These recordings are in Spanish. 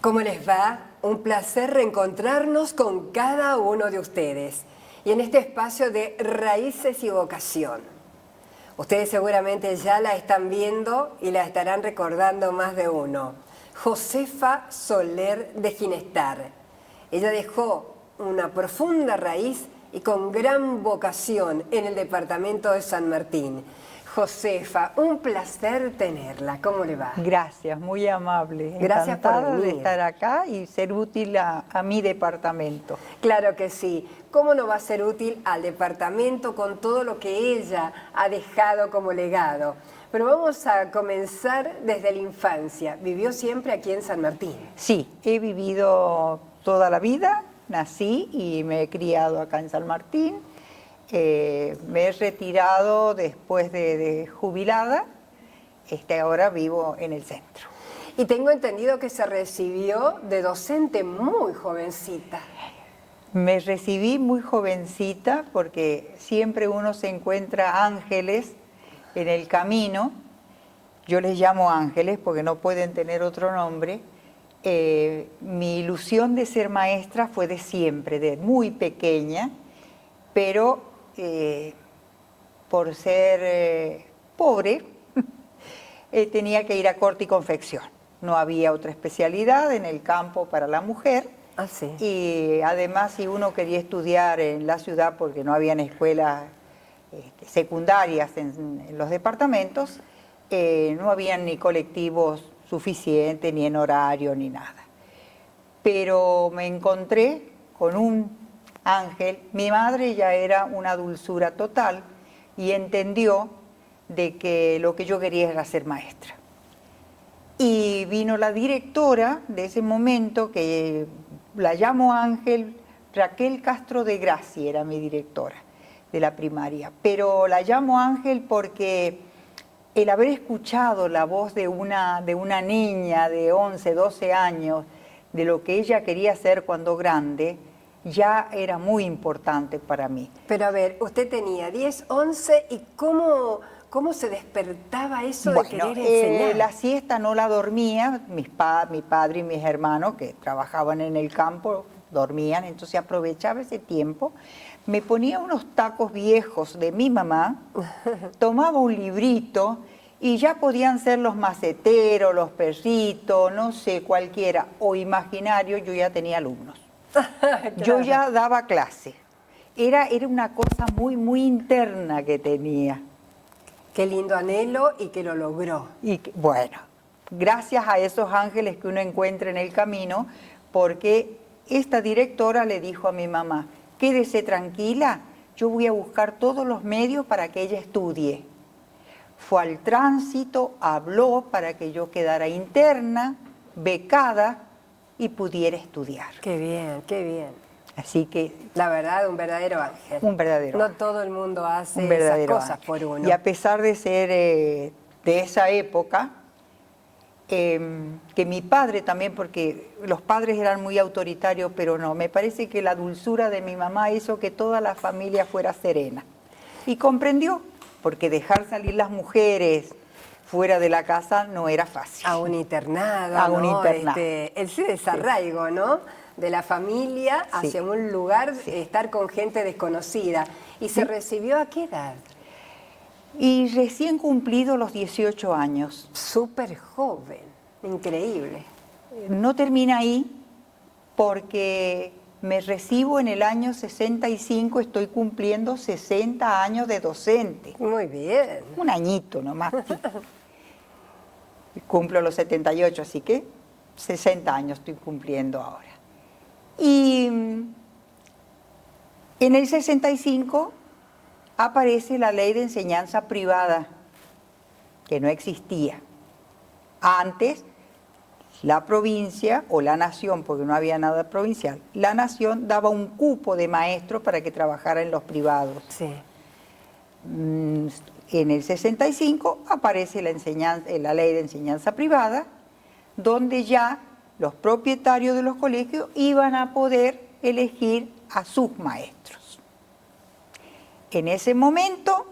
¿Cómo les va? Un placer reencontrarnos con cada uno de ustedes y en este espacio de Raíces y Vocación. Ustedes seguramente ya la están viendo y la estarán recordando más de uno. Josefa Soler de Ginestar. Ella dejó una profunda raíz y con gran vocación en el departamento de San Martín. Josefa, un placer tenerla. ¿Cómo le va? Gracias, muy amable. Gracias por Encantada venir. de estar acá y ser útil a mi departamento. Claro que sí. ¿Cómo no va a ser útil al departamento con todo lo que ella ha dejado como legado? Pero vamos a comenzar desde la infancia. ¿Vivió siempre aquí en San Martín? Sí, he vivido toda la vida, nací y me he criado acá en San Martín. Me he retirado después de jubilada, ahora vivo en el centro. Y tengo entendido que se recibió de docente muy jovencita. Me recibí muy jovencita porque siempre uno se encuentra ángeles en el camino. Yo les llamo ángeles porque no pueden tener otro nombre. Mi ilusión de ser maestra fue de siempre, de muy pequeña, pero por ser pobre tenía que ir a corte y confección. No había otra especialidad en el campo para la mujer. Ah, sí. Y además, si uno quería estudiar en la ciudad porque no habían escuelas secundarias en los departamentos, no habían ni colectivos suficientes, ni en horario, ni nada. Pero me encontré con un ángel. Mi madre ya era una dulzura total y entendió de que lo que yo quería era ser maestra. Y vino la directora de ese momento, que la llamo Ángel, Raquel Castro de Gracia era mi directora de la primaria, pero la llamo Ángel porque el haber escuchado la voz de una niña de 11, 12 años, de lo que ella quería ser cuando grande, ya era muy importante para mí. Pero a ver, usted tenía 10, 11 y ¿cómo se despertaba eso de querer enseñar? La siesta no la dormía, mi padre y mis hermanos que trabajaban en el campo dormían, entonces aprovechaba ese tiempo, me ponía unos tacos viejos de mi mamá, tomaba un librito y ya podían ser los maceteros, los perritos, no sé, cualquiera, o imaginario, yo ya tenía alumnos. Claro. Yo ya daba clase. Era una cosa muy, muy interna que tenía. Qué lindo anhelo y que lo logró. Y bueno, gracias a esos ángeles que uno encuentra en el camino, porque esta directora le dijo a mi mamá, quédese tranquila, yo voy a buscar todos los medios para que ella estudie. Fue al tránsito, habló para que yo quedara interna, becada y pudiera estudiar. Qué bien, qué bien. Así que... La verdad, un verdadero ángel. Un verdadero ángel. No todo el mundo hace Un verdadero esas cosas ángel. por uno. Y a pesar de ser de esa época, que mi padre también, porque los padres eran muy autoritarios, pero no, me parece que la dulzura de mi mamá hizo que toda la familia fuera serena. Y comprendió, porque dejar salir las mujeres fuera de la casa no era fácil. A un internado, A ¿no? un internado. Ese desarraigo, ¿no? De la familia hacia un lugar, estar con gente desconocida. ¿Y se recibió a qué edad? Y recién cumplido los 18 años. Súper joven, increíble. No termina ahí porque me recibo en el año 65, estoy cumpliendo 60 años de docente. Muy bien. Un añito nomás. Cumplo los 78, así que 60 años estoy cumpliendo ahora. Y en el 65 aparece la ley de enseñanza privada, que no existía. Antes, la provincia o la nación, porque no había nada provincial, la nación daba un cupo de maestros para que trabajara en los privados. Sí. En el 65 aparece la ley de enseñanza privada, donde ya los propietarios de los colegios iban a poder elegir a sus maestros. En ese momento,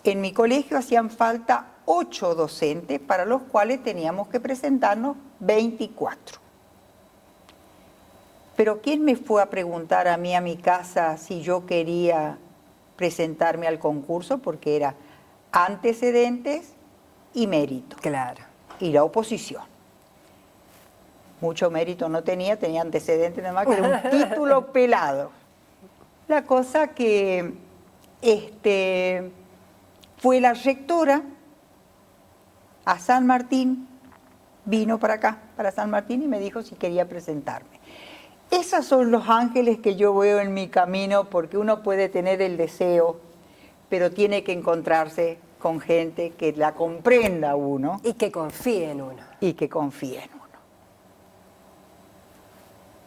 en mi colegio hacían falta 8 docentes, para los cuales teníamos que presentarnos 24. Pero ¿quién me fue a preguntar a mí a mi casa si yo quería presentarme al concurso? Porque era antecedentes y mérito. Claro. Y la oposición. Mucho mérito no tenía, tenía antecedentes nada más, que era un título pelado. La cosa que fue la rectora a San Martín, vino para acá, para San Martín, y me dijo si quería presentarme. Esos son los ángeles que yo veo en mi camino, porque uno puede tener el deseo, pero tiene que encontrarse con gente que la comprenda a uno. Y que confíe en uno. Y que confíe en uno.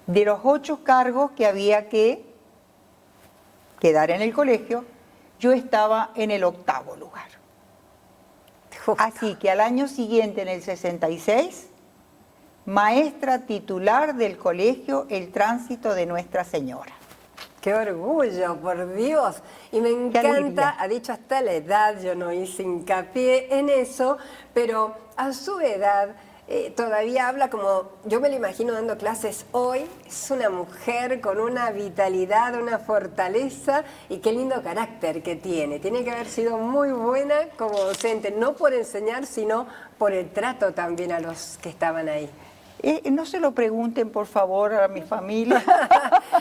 De los 8 cargos que había que quedar en el colegio, yo estaba en el 8º lugar. Así que al año siguiente, en el 66, maestra titular del colegio El Tránsito de Nuestra Señora. ¡Qué orgullo, por Dios! Y me encanta, ha dicho hasta la edad, yo no hice hincapié en eso, pero a su edad todavía habla como, yo me lo imagino dando clases hoy, es una mujer con una vitalidad, una fortaleza y qué lindo carácter que tiene. Tiene que haber sido muy buena como docente, no por enseñar, sino por el trato también a los que estaban ahí. No se lo pregunten, por favor, a mi familia.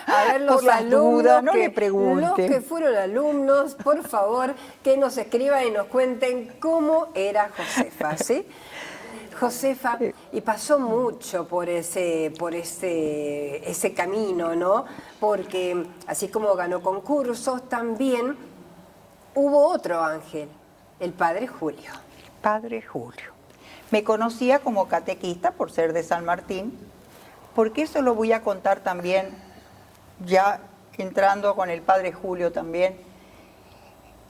A ver, los por alumnos, dudas, no le pregunten. los que fueron alumnos, por favor, que nos escriban y nos cuenten cómo era Josefa, ¿sí? Josefa, y pasó mucho por ese camino, ¿no? Porque así como ganó concursos, también hubo otro ángel, el Padre Julio. Padre Julio. Me conocía como catequista por ser de San Martín, porque eso lo voy a contar también, ya entrando con el Padre Julio también.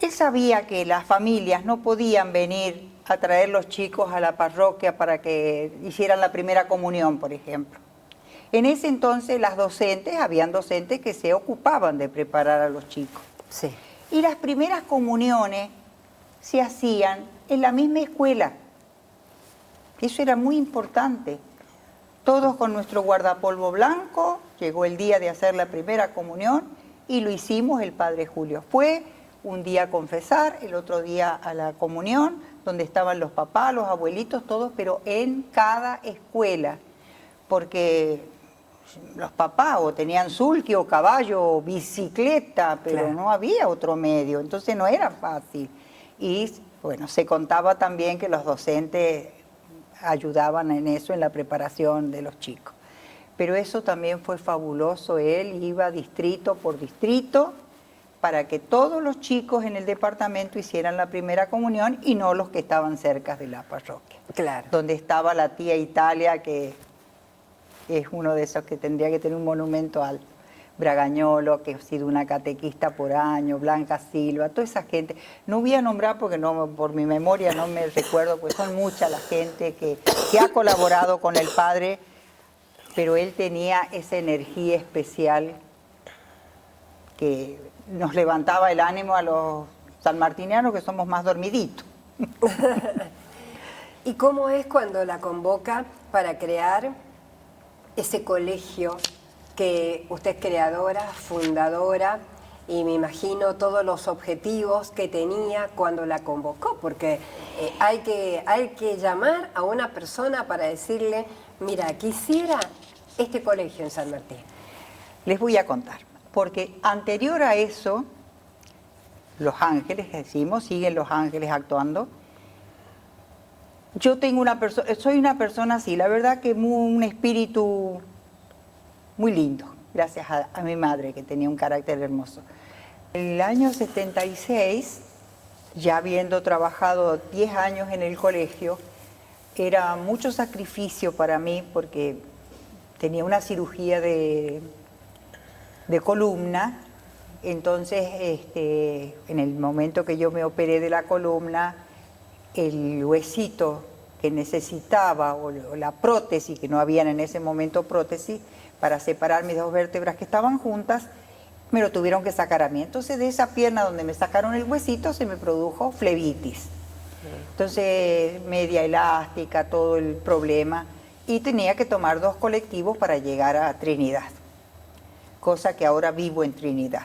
Él sabía que las familias no podían venir a traer los chicos a la parroquia para que hicieran la primera comunión, por ejemplo. En ese entonces habían docentes que se ocupaban de preparar a los chicos. Sí. Y las primeras comuniones se hacían en la misma escuela. Eso era muy importante. Todos con nuestro guardapolvo blanco, llegó el día de hacer la primera comunión y lo hicimos el Padre Julio. Fue un día a confesar, el otro día a la comunión, donde estaban los papás, los abuelitos, todos, pero en cada escuela, porque los papás o tenían sulky o caballo o bicicleta, pero claro, no había otro medio, entonces no era fácil. Y bueno, se contaba también que los docentes ayudaban en eso, en la preparación de los chicos. Pero eso también fue fabuloso, él iba distrito por distrito para que todos los chicos en el departamento hicieran la primera comunión y no los que estaban cerca de la parroquia. Claro. Donde estaba la tía Italia, que es uno de esos que tendría que tener un monumento al Bragañolo, que ha sido una catequista por año, Blanca Silva, toda esa gente. No voy a nombrar porque no, por mi memoria no me recuerdo, pues son mucha la gente que ha colaborado con el padre, pero él tenía esa energía especial que nos levantaba el ánimo a los sanmartinianos que somos más dormiditos. ¿Y cómo es cuando la convoca para crear ese colegio que usted es creadora, fundadora, y me imagino todos los objetivos que tenía cuando la convocó? Porque hay que llamar a una persona para decirle, mira, quisiera este colegio en San Martín. Les voy a contar, porque anterior a eso, los ángeles, decimos, siguen los ángeles actuando. Yo tengo soy una persona así, la verdad que un espíritu muy lindo, gracias a mi madre que tenía un carácter hermoso. En el año 76, ya habiendo trabajado 10 años en el colegio, era mucho sacrificio para mí porque tenía una cirugía de columna. Entonces, en el momento que yo me operé de la columna, el huesito que necesitaba, o la prótesis, que no habían en ese momento prótesis, para separar mis dos vértebras que estaban juntas, me lo tuvieron que sacar a mí. Entonces, de esa pierna donde me sacaron el huesito, se me produjo flebitis. Entonces, media elástica, todo el problema, y tenía que tomar 2 colectivos para llegar a Trinidad. cosa que ahora vivo en Trinidad.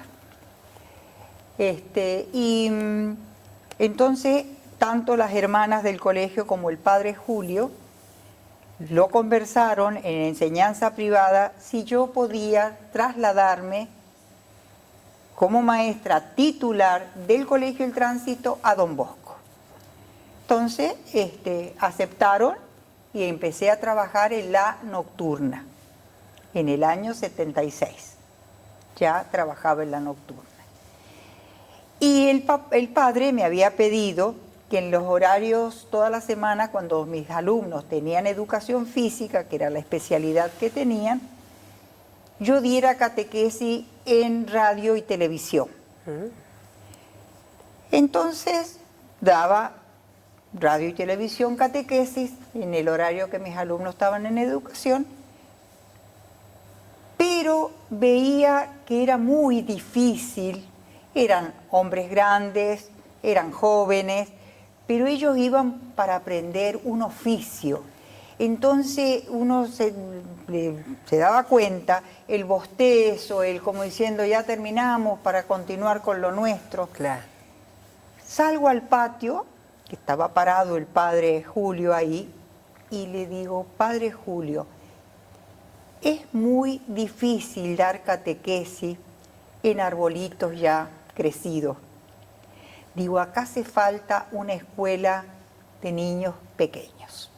Entonces, tanto las hermanas del colegio como el padre Julio lo conversaron en enseñanza privada si yo podía trasladarme como maestra titular del Colegio El Tránsito a Don Bosco. Entonces, aceptaron y empecé a trabajar en la nocturna en el año 76. Ya trabajaba en la nocturna. Y el padre me había pedido que en los horarios toda la semana, cuando mis alumnos tenían educación física, que era la especialidad que tenían, yo diera catequesis en radio y televisión. Entonces, daba radio y televisión catequesis en el horario que mis alumnos estaban en educación, pero veía que era muy difícil. Eran hombres grandes, eran jóvenes, pero ellos iban para aprender un oficio. Entonces uno se daba cuenta, el bostezo, el como diciendo ya terminamos para continuar con lo nuestro. Claro. Salgo al patio, que estaba parado el padre Julio ahí, y le digo, padre Julio, es muy difícil dar catequesis en arbolitos ya crecidos. Digo, acá hace falta una escuela de niños pequeños,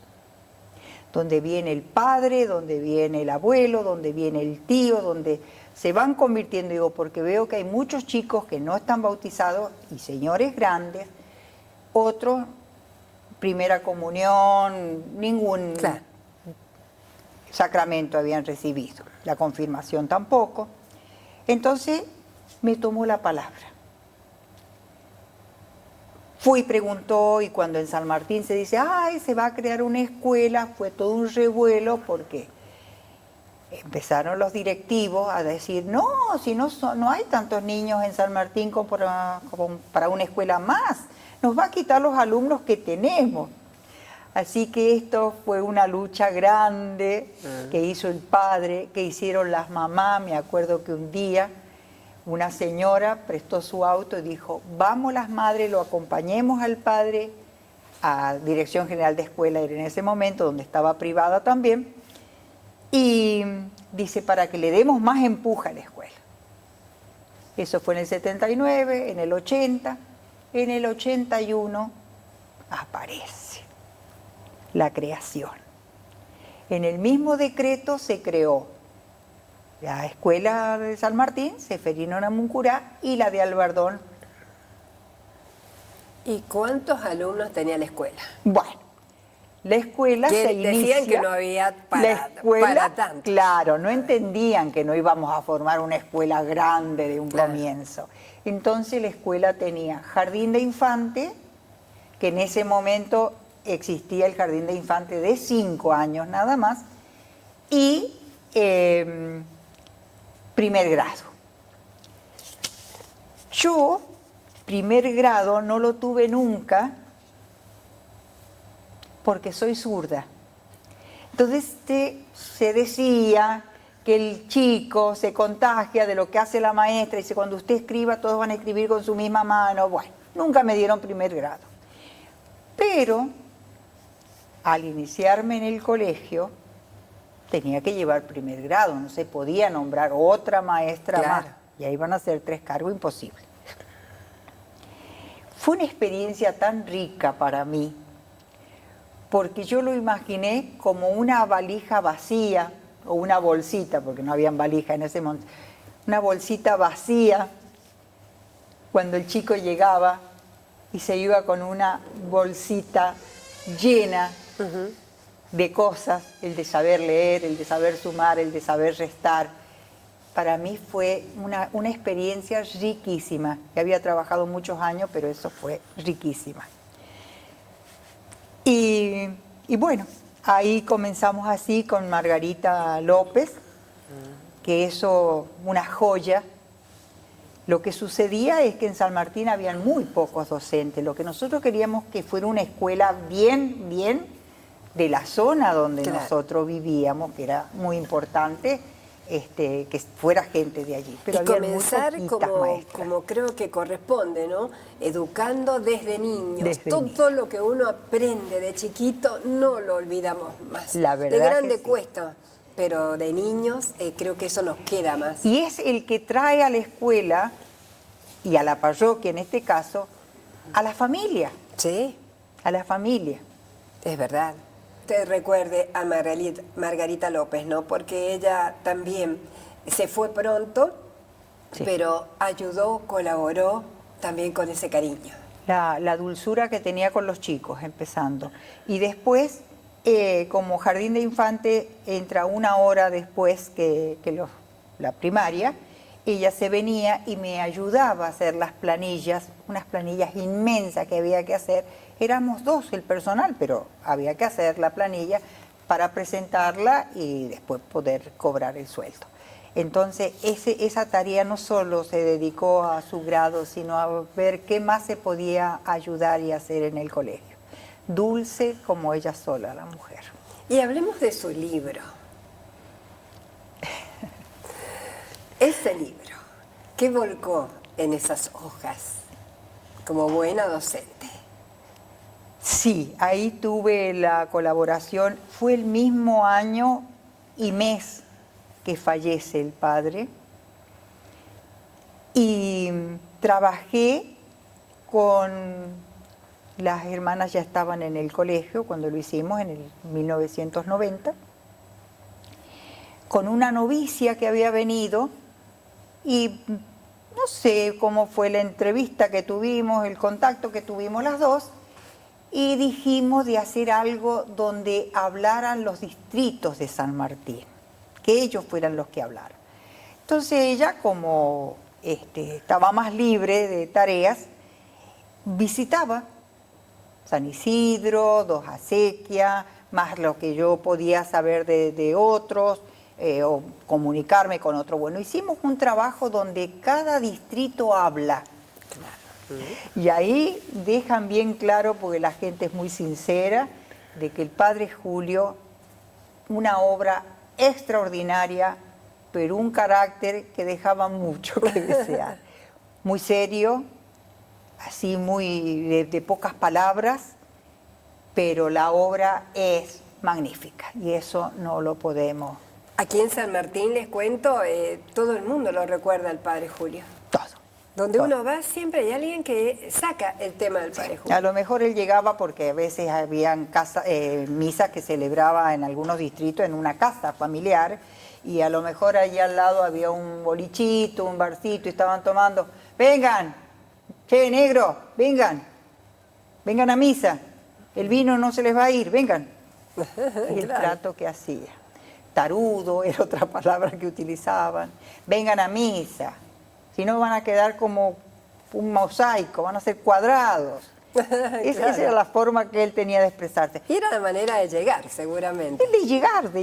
donde viene el padre, donde viene el abuelo, donde viene el tío, donde se van convirtiendo, digo, porque veo que hay muchos chicos que no están bautizados y señores grandes, otros primera comunión, ningún sacramento habían recibido, la confirmación tampoco. Entonces me tomó la palabra. Fui y preguntó, y cuando en San Martín se dice, ay, se va a crear una escuela, fue todo un revuelo porque empezaron los directivos a decir, no, si no hay tantos niños en San Martín como para una escuela más, nos va a quitar los alumnos que tenemos. Así que esto fue una lucha grande que hizo el padre, que hicieron las mamás. Me acuerdo que un día una señora prestó su auto y dijo, vamos las madres, lo acompañemos al padre a Dirección General de Escuela, era en ese momento donde estaba privada también, y dice, para que le demos más empuje a la escuela. Eso fue en el 79, en el 80, en el 81 aparece la creación. En el mismo decreto se creó la escuela de San Martín, Seferino Namuncurá, y la de Albardón. ¿Y cuántos alumnos tenía la escuela? Bueno, la escuela se inicia... Decían que no había para tanto. Claro, no entendían que no íbamos a formar una escuela grande de un comienzo. Entonces la escuela tenía jardín de infante, que en ese momento existía el jardín de infante de 5 años nada más, y primer grado. Yo, primer grado, no lo tuve nunca porque soy zurda. Entonces se decía que el chico se contagia de lo que hace la maestra, y dice, cuando usted escriba, todos van a escribir con su misma mano. Bueno, nunca me dieron primer grado. Pero al iniciarme en el colegio, tenía que llevar primer grado, no se podía nombrar otra maestra más. Y ahí van a ser 3 cargos, imposible. Fue una experiencia tan rica para mí, porque yo lo imaginé como una valija vacía, o una bolsita, porque no habían valija en ese momento, una bolsita vacía, cuando el chico llegaba y se iba con una bolsita llena de cosas, el de saber leer, el de saber sumar, el de saber restar. Para mí fue una experiencia riquísima. Ya había trabajado muchos años, pero eso fue riquísima. Y bueno, ahí comenzamos así con Margarita López, que eso, una joya. Lo que sucedía es que en San Martín habían muy pocos docentes. Lo que nosotros queríamos que fuera una escuela bien de la zona donde nosotros vivíamos, que era muy importante, que fuera gente de allí. Pero y había comenzar muy poquitas maestras. como creo que corresponde, ¿no? Educando desde niños. Desde Todo niños. lo que uno aprende de chiquito no lo olvidamos más. La verdad de grande que sí. cuesta, pero de niños creo que eso nos queda más. Y es el que trae a la escuela y a la parroquia, en este caso, a la familia. Sí, A la familia. es verdad. Usted recuerde a Margarita López, ¿no? Porque ella también se fue pronto, Sí. pero ayudó, colaboró también con ese cariño. La dulzura que tenía con los chicos, empezando. Y después, como jardín de infante, entra una hora después que la primaria, ella se venía y me ayudaba a hacer las planillas, unas planillas inmensas que había que hacer. Éramos dos el personal, pero había que hacer la planilla para presentarla y después poder cobrar el sueldo. Entonces, esa tarea no solo se dedicó a su grado, sino a ver qué más se podía ayudar y hacer en el colegio. Dulce como ella sola, la mujer. Y hablemos de su libro. Ese libro, ¿qué volcó en esas hojas como buena docente? Sí, ahí tuve la colaboración. Fue el mismo año y mes que fallece el padre. Y trabajé con las hermanas, ya estaban en el colegio cuando lo hicimos en el 1990, con una novicia que había venido y no sé cómo fue la entrevista que tuvimos, el contacto que tuvimos las dos, y dijimos de hacer algo donde hablaran los distritos de San Martín, que ellos fueran los que hablaran. Entonces ella, como estaba más libre de tareas, visitaba San Isidro, Dos Acequias, más lo que yo podía saber de otros, o comunicarme con otros. Bueno, hicimos un trabajo donde cada distrito habla. Y ahí dejan bien claro, porque la gente es muy sincera, de que el Padre Julio, una obra extraordinaria, pero un carácter que dejaba mucho que desear. Muy serio, así muy de pocas palabras, pero la obra es magnífica y eso no lo podemos. Aquí en San Martín, les cuento, todo el mundo lo recuerda al Padre Julio. Todo. Donde todo. uno va siempre hay alguien que saca el tema del Padre Julio. A lo mejor él llegaba porque a veces habían misas que celebraba en algunos distritos en una casa familiar y a lo mejor allí al lado había un bolichito, un barcito y estaban tomando. Vengan, che, negro, vengan a misa, el vino no se les va a ir, vengan. Y el trato que hacía. Tarudo era otra palabra que utilizaban. Vengan a misa, si no van a quedar como un mosaico, van a ser cuadrados. Claro. Esa era la forma que él tenía de expresarse. Y era la manera de llegar, seguramente. Es de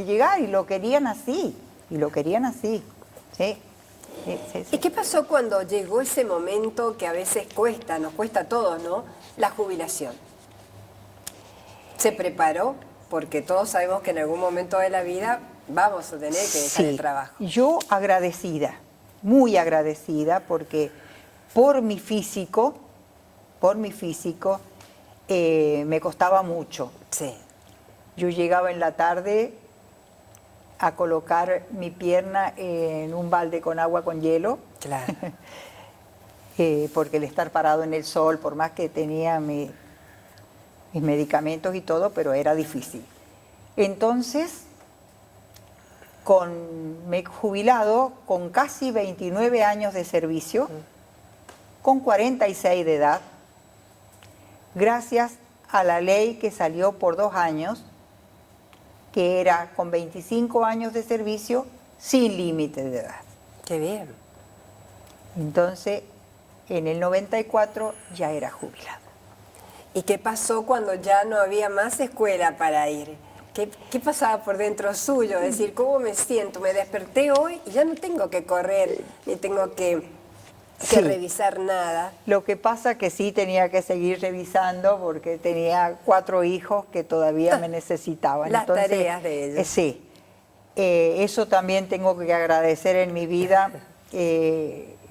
llegar, y lo querían así, Sí. Sí. ¿Y qué pasó cuando llegó ese momento que a veces nos cuesta a todos, ¿no? La jubilación. ¿Se preparó? Porque todos sabemos que en algún momento de la vida vamos a tener que dejar el trabajo. Yo agradecida, muy agradecida, porque por mi físico, me costaba mucho. Sí. Yo llegaba en la tarde a colocar mi pierna en un balde con agua con hielo. Claro. Porque el estar parado en el sol, por más que tenía mis medicamentos y todo, pero era difícil. Entonces, me he jubilado con casi 29 años de servicio, con 46 de edad, gracias a la ley que salió por 2 años, que era con 25 años de servicio sin límite de edad. Qué bien. Entonces, en el 94 ya era jubilado. ¿Y qué pasó cuando ya no había más escuela para ir? ¿Qué pasaba por dentro suyo? Es decir, ¿cómo me siento? Me desperté hoy y ya no tengo que correr, ni tengo que revisar nada. Lo que pasa que sí tenía que seguir revisando porque tenía 4 hijos que todavía me necesitaban. Las tareas de ellos. Sí. Eso también tengo que agradecer en mi vida,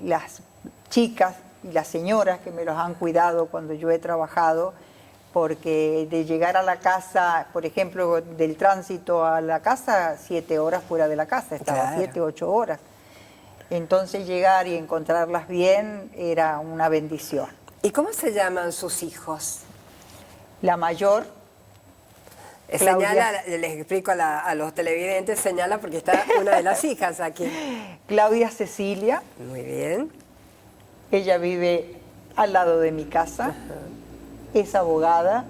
las chicas y las señoras que me los han cuidado cuando yo he trabajado, porque de llegar a la casa, por ejemplo, del tránsito a la casa, 7 horas fuera de la casa, estaba Claro. 7, 8 horas. Entonces llegar y encontrarlas bien era una bendición. ¿Y cómo se llaman sus hijos? La mayor, Claudia. Señala, les explico a los televidentes, señala porque está una de las hijas aquí. Claudia Cecilia, Muy bien. ella vive al lado de mi casa, es abogada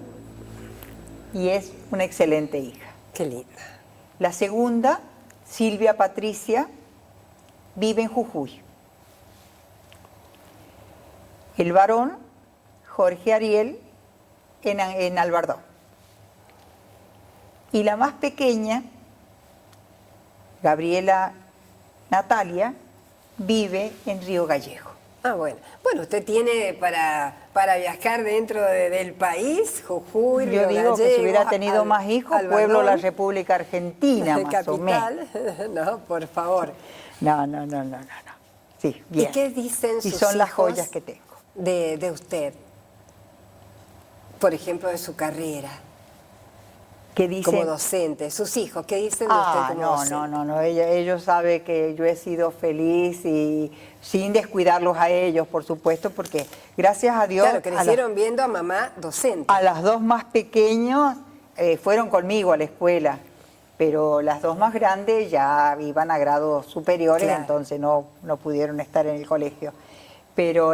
y es una excelente hija. Qué linda. La segunda, Silvia Patricia, vive en Jujuy. El varón, Jorge Ariel, en Albardón. Y la más pequeña, Gabriela Natalia, vive en Río Gallego. Ah, bueno. Bueno, usted tiene para viajar dentro del país, Jujuy, Yo Río digo que si Gallegos, hubiera tenido más hijos, Albardón, pueblo la República Argentina, más o menos. capital. No, por favor. No. Sí, bien. ¿Y qué dicen Y sus son las hijos joyas que tengo. de usted? Por ejemplo, de su carrera ¿Qué dicen? como docente. Sus hijos, ¿qué dicen de usted como docente? No. Ellos saben que yo he sido feliz y sin descuidarlos a ellos, por supuesto, porque gracias a Dios... Claro, crecieron viendo a mamá docente. A las dos más pequeños fueron conmigo a la escuela, pero las dos más grandes ya iban a grados superiores, Claro. entonces no pudieron estar en el colegio. Pero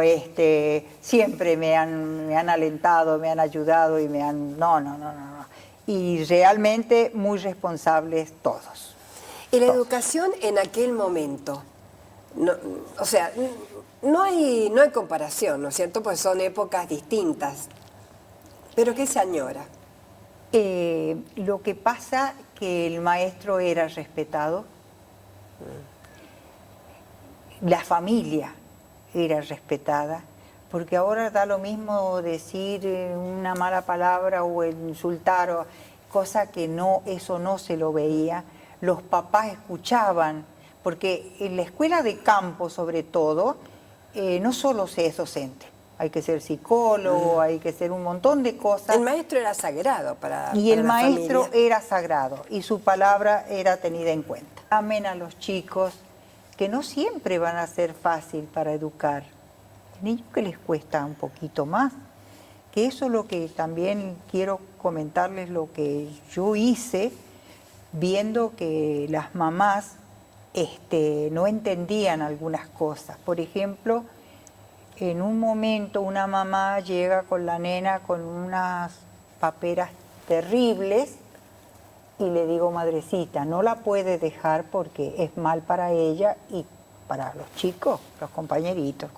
siempre me han alentado, me han ayudado y me han... No. Y realmente muy responsables todos. Y la Todos. educación en aquel momento, no, o sea, no hay comparación, ¿no es cierto? Pues son épocas distintas. Pero ¿qué se añora? Lo que pasa que el maestro era respetado, la familia era respetada, porque ahora da lo mismo decir una mala palabra o insultar, cosa que no, eso no se lo veía. Los papás escuchaban, porque en la escuela de campo sobre todo, no solo se es docente, hay que ser psicólogo, hay que ser un montón de cosas. El maestro era sagrado para Y el la maestro familia. era sagrado y su palabra era tenida en cuenta. Amen a los chicos, que no siempre van a ser fácil para educar. Hay niños que les cuesta un poquito más, que eso es lo que también quiero comentarles, lo que yo hice, viendo que las mamás no entendían algunas cosas. Por ejemplo, en un momento una mamá llega con la nena con unas paperas terribles y le digo, madrecita, no la puede dejar porque es mal para ella y para los chicos, los compañeritos.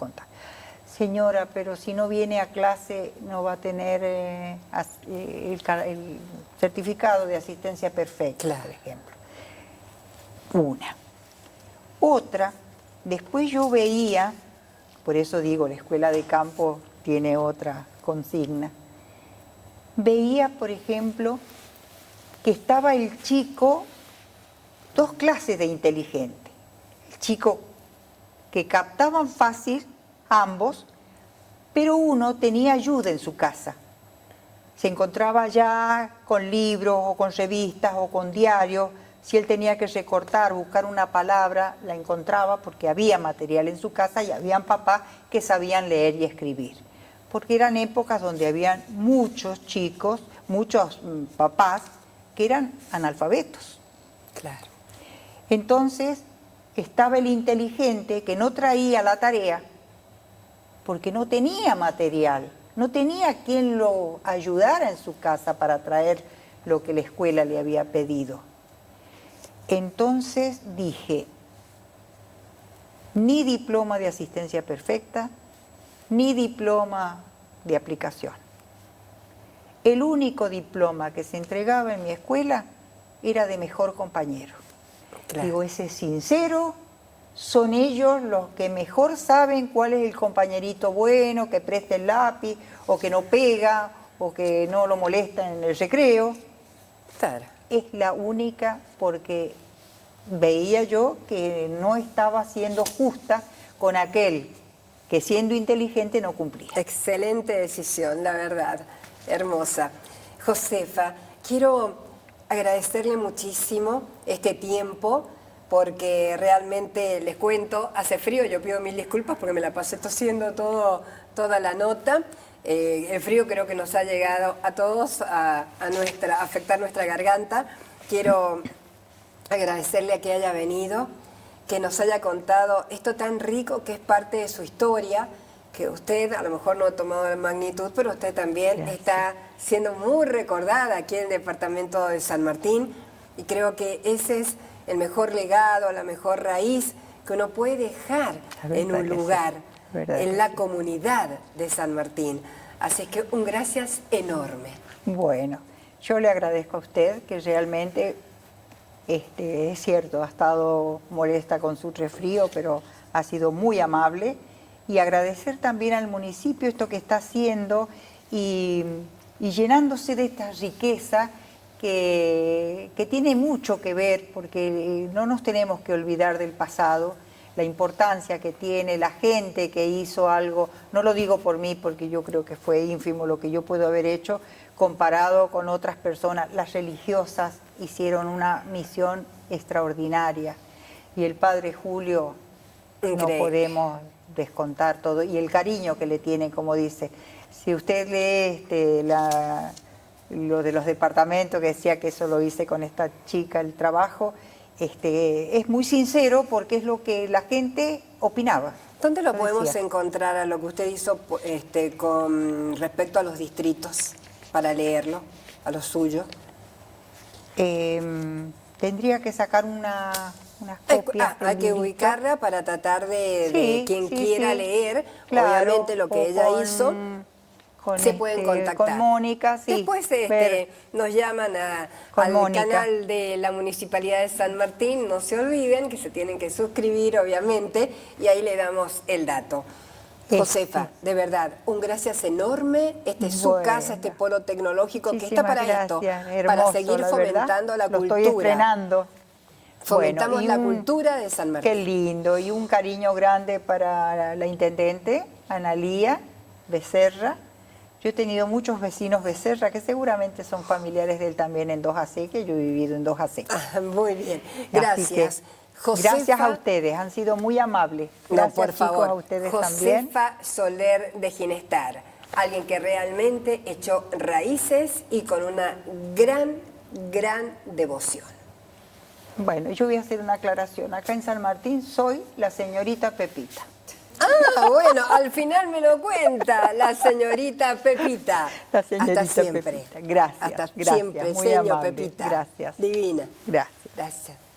Señora, pero si no viene a clase no va a tener el certificado de asistencia perfecta, Claro. por ejemplo. Una. Otra, después yo veía, por eso digo, la escuela de campo tiene otra consigna, veía, por ejemplo, que estaba el chico, dos clases de inteligente. El chico que captaban fácil, ambos, pero uno tenía ayuda en su casa. Se encontraba ya con libros o con revistas o con diarios. Si él tenía que recortar, buscar una palabra, la encontraba porque había material en su casa y habían papás que sabían leer y escribir. Porque eran épocas donde habían muchos chicos, muchos papás que eran analfabetos. Claro. Entonces estaba el inteligente que no traía la tarea porque no tenía material, no tenía quien lo ayudara en su casa para traer lo que la escuela le había pedido. Entonces dije, ni diploma de asistencia perfecta, ni diploma de aplicación. El único diploma que se entregaba en mi escuela era de mejor compañero. Claro. Digo, ese es sincero, son ellos los que mejor saben cuál es el compañerito bueno, que presta el lápiz, o que no pega, o que no lo molesta en el recreo. Claro. Es la única porque veía yo que no estaba siendo justa con aquel que siendo inteligente no cumplía. Excelente decisión, la verdad, hermosa. Josefa, quiero agradecerle muchísimo este tiempo, porque realmente les cuento, hace frío, yo pido mil disculpas porque me la pasé tosiendo toda la nota. El frío creo que nos ha llegado a todos a afectar nuestra garganta. Quiero agradecerle a que haya venido, que nos haya contado esto tan rico que es parte de su historia, que usted a lo mejor no ha tomado la magnitud, pero usted también está siendo muy recordada aquí en el departamento de San Martín, y creo que ese es el mejor legado, la mejor raíz que uno puede dejar en un lugar, en la comunidad de San Martín. Así que un gracias enorme. Bueno, yo le agradezco a usted que realmente, es cierto, ha estado molesta con su resfrío, pero ha sido muy amable. Y agradecer también al municipio esto que está haciendo y llenándose de esta riqueza que tiene mucho que ver, porque no nos tenemos que olvidar del pasado, la importancia que tiene, la gente que hizo algo. No lo digo por mí, porque yo creo que fue ínfimo lo que yo puedo haber hecho comparado con otras personas. Las religiosas hicieron una misión extraordinaria y el Padre Julio no podemos descontar todo, y el cariño que le tienen, como dice. Si usted lee lo de los departamentos, que decía que eso lo hice con esta chica, el trabajo, es muy sincero porque es lo que la gente opinaba. ¿Dónde lo podemos encontrar a lo que usted hizo con respecto a los distritos, para leerlo, a lo suyo? Tendría que sacar unas copias. Hay que ubicarla para tratar de quien quiera leer, claro, obviamente lo que ella hizo. Se pueden contactar. Con Mónica, sí. Después nos llaman al Mónica. canal de la Municipalidad de San Martín. No se olviden que se tienen que suscribir, obviamente, y ahí le damos el dato. Josefa, de verdad, un gracias enorme. Este es su casa, este polo tecnológico que está para esto, para seguir fomentando la cultura. Lo estoy estrenando. Fomentamos la cultura de San Martín. Qué lindo, y un cariño grande para la intendente, Analía Becerra. Yo he tenido muchos vecinos Becerra que seguramente son familiares de él también en 2AC, que yo he vivido en 2AC. Muy bien, gracias. Josefa, gracias a ustedes, han sido muy amables. Gracias, por favor, chicos, a ustedes también. Josefa Soler de Ginestar, alguien que realmente echó raíces y con una gran devoción. Bueno, yo voy a hacer una aclaración. Acá en San Martín soy la señorita Pepita. Ah, bueno, al final me lo cuenta la señorita Pepita. La señorita Hasta siempre. Pepita. Gracias. Hasta gracias, siempre, muy señor amable. Pepita. Gracias. Divina. Gracias. Gracias.